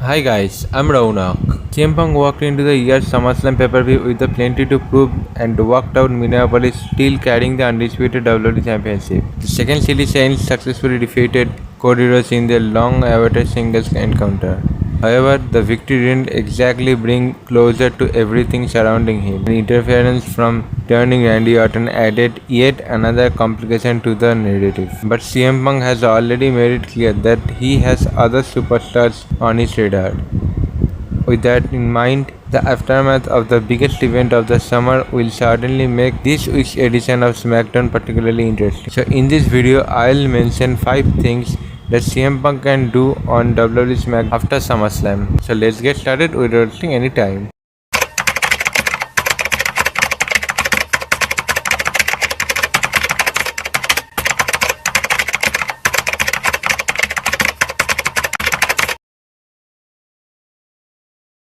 Hi guys, I'm Raunak. CM Punk walked into the year's SummerSlam pay-per-view with the plenty to prove and walked out Minneapolis still carrying the undisputed WWE Championship. The second City Saints successfully defeated Cody Rhodes in their long-awaited singles encounter. However, the victory didn't exactly bring closure to everything surrounding him. An interference from turning Randy Orton added yet another complication to the narrative. But CM Punk has already made it clear that he has other superstars on his radar. With that in mind, the aftermath of the biggest event of the summer will certainly make this week's edition of SmackDown particularly interesting. So in this video, I'll mention 5 things that CM Punk can do on WWE SmackDown after SummerSlam. So let's get started without wasting any time.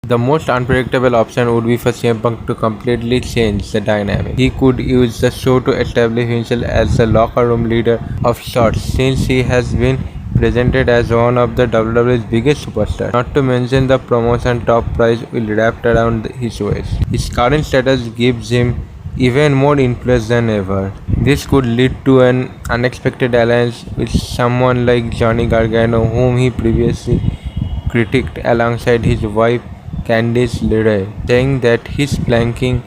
The most unpredictable option would be for CM Punk to completely change the dynamic. He could use the show to establish himself as a locker room leader of sorts, since he has been presented as one of the WWE's biggest superstars. Not to mention the promotion top prize will wrapped around his waist. His current status gives him even more influence than ever. This could lead to an unexpected alliance with someone like Johnny Gargano, whom he previously critiqued alongside his wife Candice LeRae, saying that his planking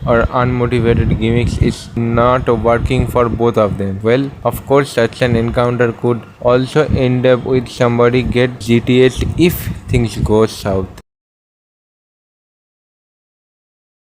or unmotivated gimmicks is not working for both of them. Well, of course, such an encounter could also end up with somebody get GTH if things go south.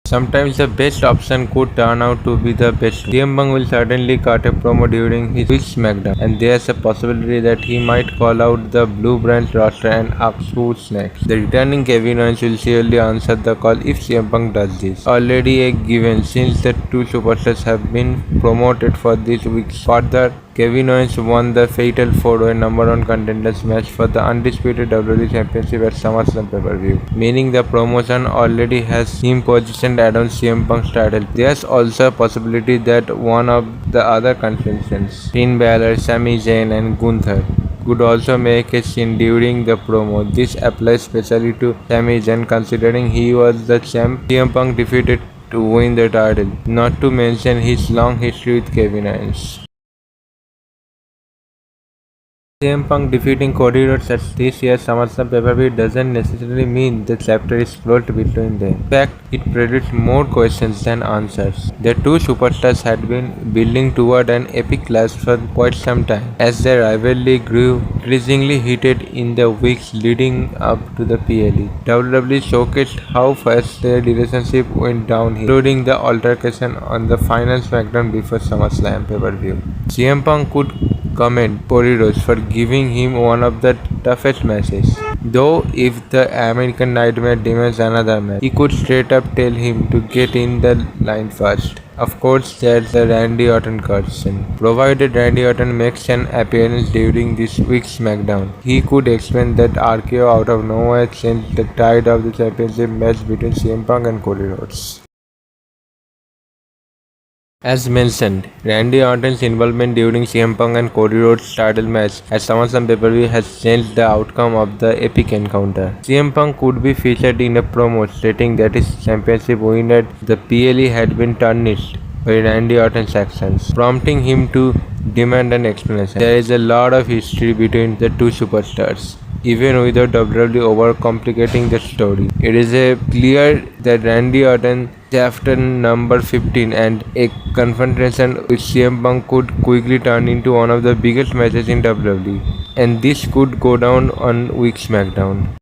Sometimes the best option could turn out to be the best. CM Punk will certainly cut a promo during his week's SmackDown, and there's a possibility that he might call out the Blue Brand roster and ask who's next. The returning Kevin Owens will surely answer the call if CM Punk does this. Already a given since the two superstars have been promoted for this week's. Further, Kevin Owens won the Fatal 4-Way #1 contenders match for the undisputed WWE Championship at SummerSlam pay-per-view, meaning the promotion already has him positioned around CM Punk's title. There's also a possibility that one of the other contestants, Finn Balor, Sami Zayn, and Gunther, could also make a scene during the promo. This applies especially to Sami Zayn, considering he was the champ CM Punk defeated to win the title, not to mention his long history with Kevin Owens. CM Punk defeating Cody Rhodes at this year's SummerSlam pay-per-view doesn't necessarily mean the chapter is closed between them. In fact, it produced more questions than answers. The two superstars had been building toward an epic clash for quite some time, as their rivalry grew increasingly heated in the weeks leading up to the PLE. WWE showcased how fast their relationship went downhill, including the altercation on the final SmackDown before SummerSlam pay-per-view. CM Punk could commend Cody Rhodes for giving him one of the toughest matches. Though if the American Nightmare demands another match, he could straight up tell him to get in the line first. Of course, there's the Randy Orton question. Provided Randy Orton makes an appearance during this week's SmackDown, he could explain that RKO out of nowhere changed the tide of the championship match between CM Punk and Cody Rhodes. As mentioned, Randy Orton's involvement during CM Punk and Cody Rhodes' title match at SummerSlam pay-per-view has changed the outcome of the epic encounter. CM Punk could be featured in a promo stating that his championship win at the PLE had been tarnished by Randy Orton's actions, prompting him to demand an explanation. There is a lot of history between the two superstars, even without WWE overcomplicating the story. It is clear that Randy Orton chapter number 15 and a confrontation with CM Punk could quickly turn into one of the biggest matches in WWE, and this could go down on week SmackDown.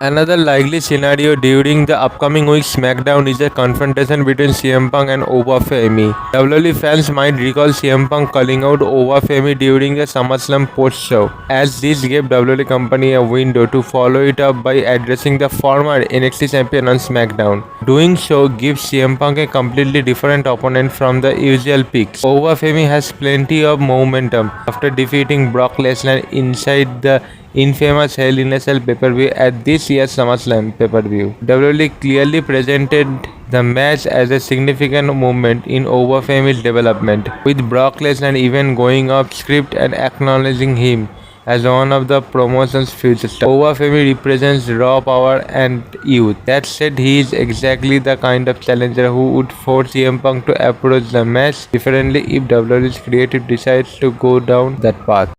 Another likely scenario during the upcoming week's SmackDown is a confrontation between CM Punk and Oba Femi. WWE fans might recall CM Punk calling out Oba Femi during the SummerSlam post-show, as this gave WWE company a window to follow it up by addressing the former NXT champion on SmackDown. Doing so gives CM Punk a completely different opponent from the usual picks. Oba Femi has plenty of momentum after defeating Brock Lesnar inside the infamous Hell in a Cell pay-per-view at this year's SummerSlam pay-per-view. WWE clearly presented the match as a significant moment in Overfamily's development, with Brock Lesnar even going off script and acknowledging him as one of the promotion's future stars. Over Femi represents raw power and youth. That said, he is exactly the kind of challenger who would force CM Punk to approach the match differently if WWE's creative decides to go down that path.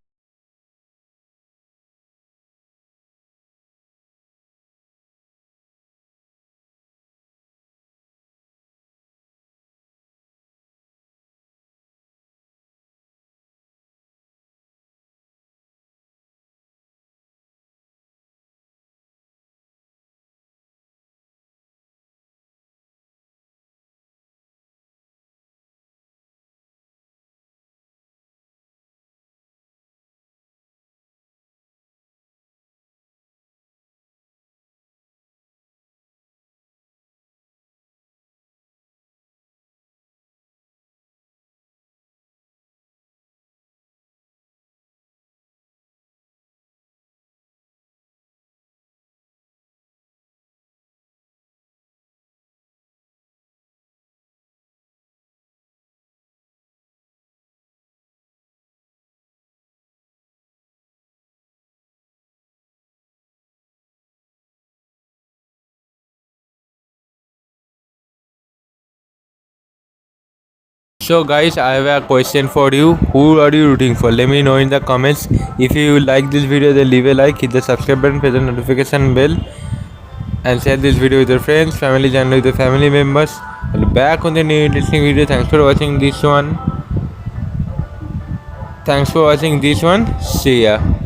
So guys, I have a question for you. Who are you rooting for? Let me know in the comments. If you like this video, then leave a like, hit the subscribe button, press the notification bell, and share this video with your friends, family, and with your family members. I'll be back on the new interesting video. Thanks for watching this one. See ya.